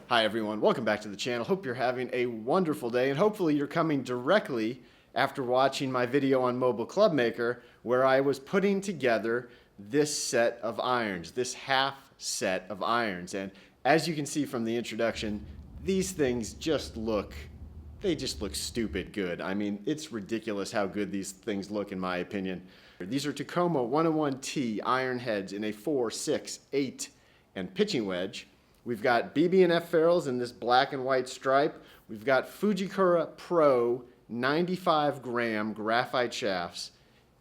Hi everyone, welcome back to the channel. Hope you're having a wonderful day, and hopefully you're coming directly after watching my video on Mobile Club Maker where I was putting together this set of irons, this half set of irons. And as you can see from the introduction, these things just look stupid good. I mean, it's ridiculous how good these things look in my opinion. These are Takoma 101T iron heads in a 4, 6, 8, and pitching wedge. We've got BB&F ferrules in this black and white stripe. We've got Fujikura Pro 95 gram graphite shafts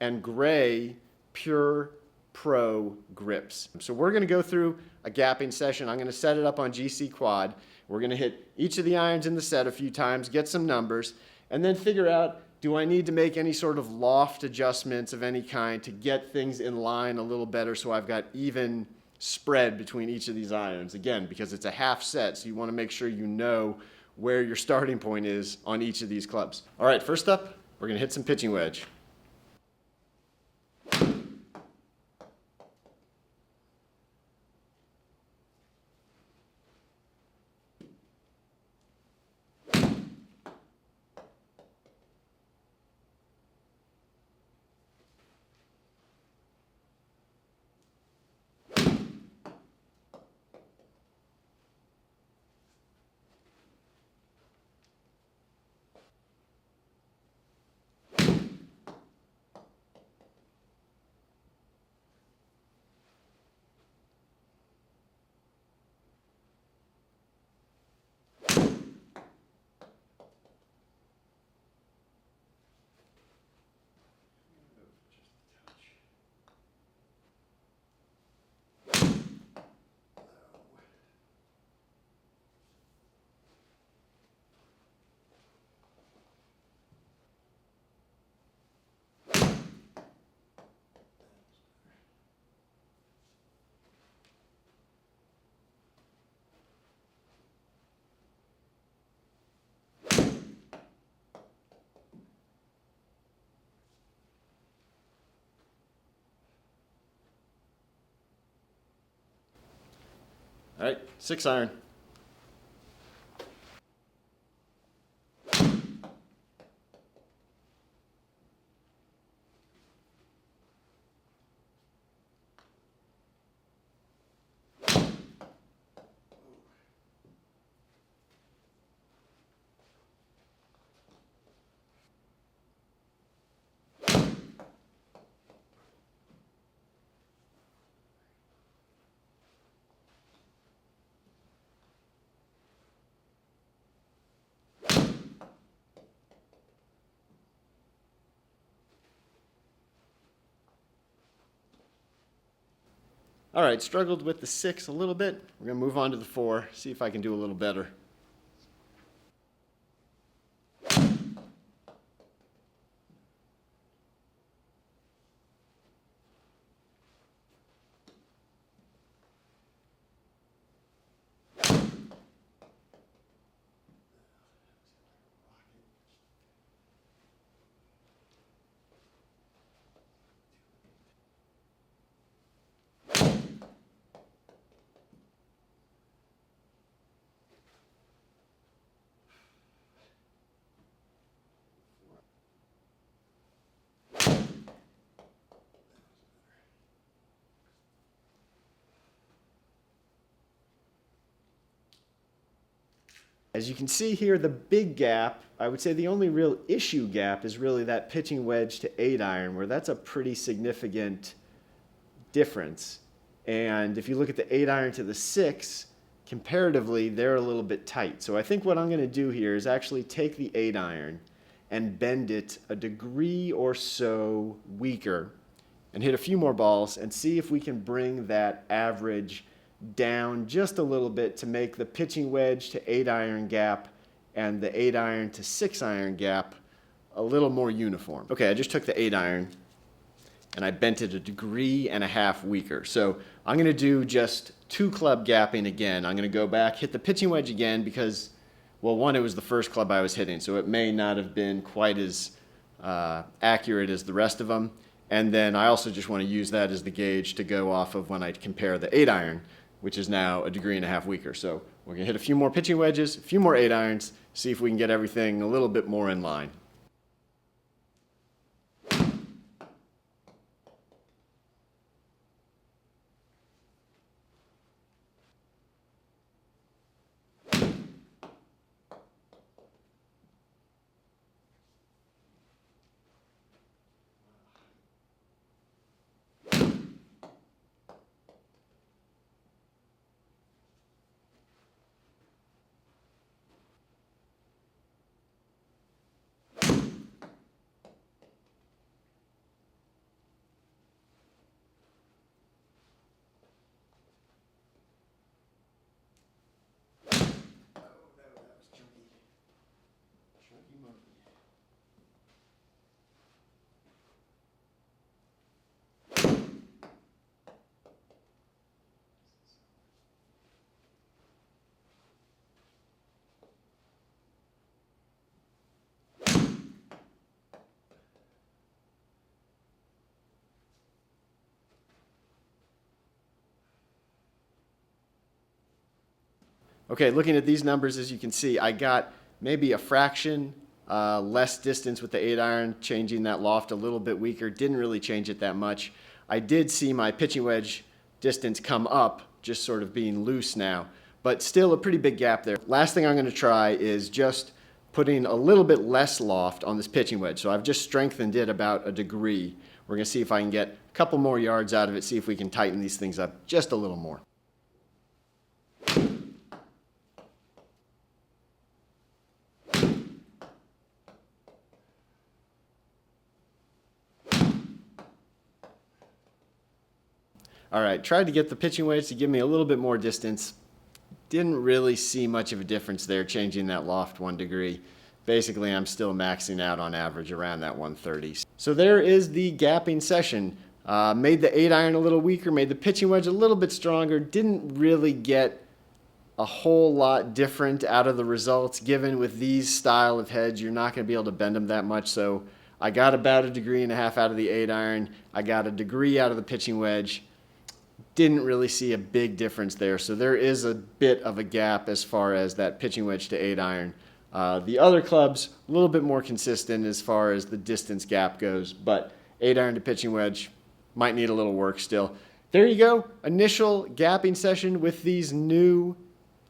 and gray Pure Pro grips. So we're going to go through a gapping session. I'm going to set it up on GC Quad. We're going to hit each of the irons in the set a few times, get some numbers, and then figure out, do I need to make any sort of loft adjustments of any kind to get things in line a little better so I've got even spread between each of these irons? Again, because it's a half set, so you want to make sure you know where your starting point is on each of these clubs. All right, first up, we're going to hit some pitching wedge. All right, 6 iron. All right, struggled with the 6 a little bit. We're going to move on to the 4, see if I can do a little better. As you can see here, the big gap, I would say the only real issue gap is really that pitching wedge to 8 iron, where that's a pretty significant difference. And if you look at the 8 iron to the 6, comparatively, they're a little bit tight. So I think what I'm going to do here is actually take the 8 iron and bend it a degree or so weaker and hit a few more balls and see if we can bring that average down just a little bit to make the pitching wedge to 8 iron gap and the 8 iron to 6 iron gap a little more uniform. Okay, I just took the 8 iron and I bent it a degree and a half weaker. So I'm going to do just 2 club gapping again. I'm going to go back, hit the pitching wedge again because, well, one, it was the first club I was hitting, so it may not have been quite as accurate as the rest of them. And then I also just want to use that as the gauge to go off of when I compare the 8 iron which is now a degree and a half weaker. So we're gonna hit a few more pitching wedges, a few more 8-irons, see if we can get everything a little bit more in line. Okay, looking at these numbers, as you can see, I got maybe a fraction less distance with the 8-iron, changing that loft a little bit weaker. Didn't really change it that much. I did see my pitching wedge distance come up, just sort of being loose now, but still a pretty big gap there. Last thing I'm going to try is just putting a little bit less loft on this pitching wedge. So I've just strengthened it about a degree. We're going to see if I can get a couple more yards out of it, see if we can tighten these things up just a little more. All right, tried to get the pitching wedge to give me a little bit more distance. Didn't really see much of a difference there, changing that loft 1 degree. Basically, I'm still maxing out on average around that 130. So there is the gapping session. Made the 8-iron a little weaker, made the pitching wedge a little bit stronger. Didn't really get a whole lot different out of the results. Given with these style of heads, you're not going to be able to bend them that much. So I got about a degree and a half out of the 8-iron. I got a degree out of the pitching wedge. Didn't really see a big difference there. So there is a bit of a gap as far as that pitching wedge to 8-iron. The other clubs, a little bit more consistent as far as the distance gap goes, but 8-iron to pitching wedge might need a little work still. There you go. Initial gapping session with these new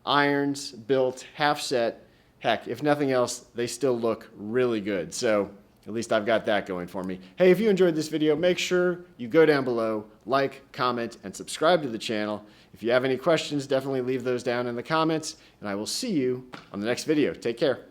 irons built half set. Heck, if nothing else, they still look really good. So at least I've got that going for me. Hey, if you enjoyed this video, make sure you go down below, like, comment, and subscribe to the channel. If you have any questions, definitely leave those down in the comments, and I will see you on the next video. Take care.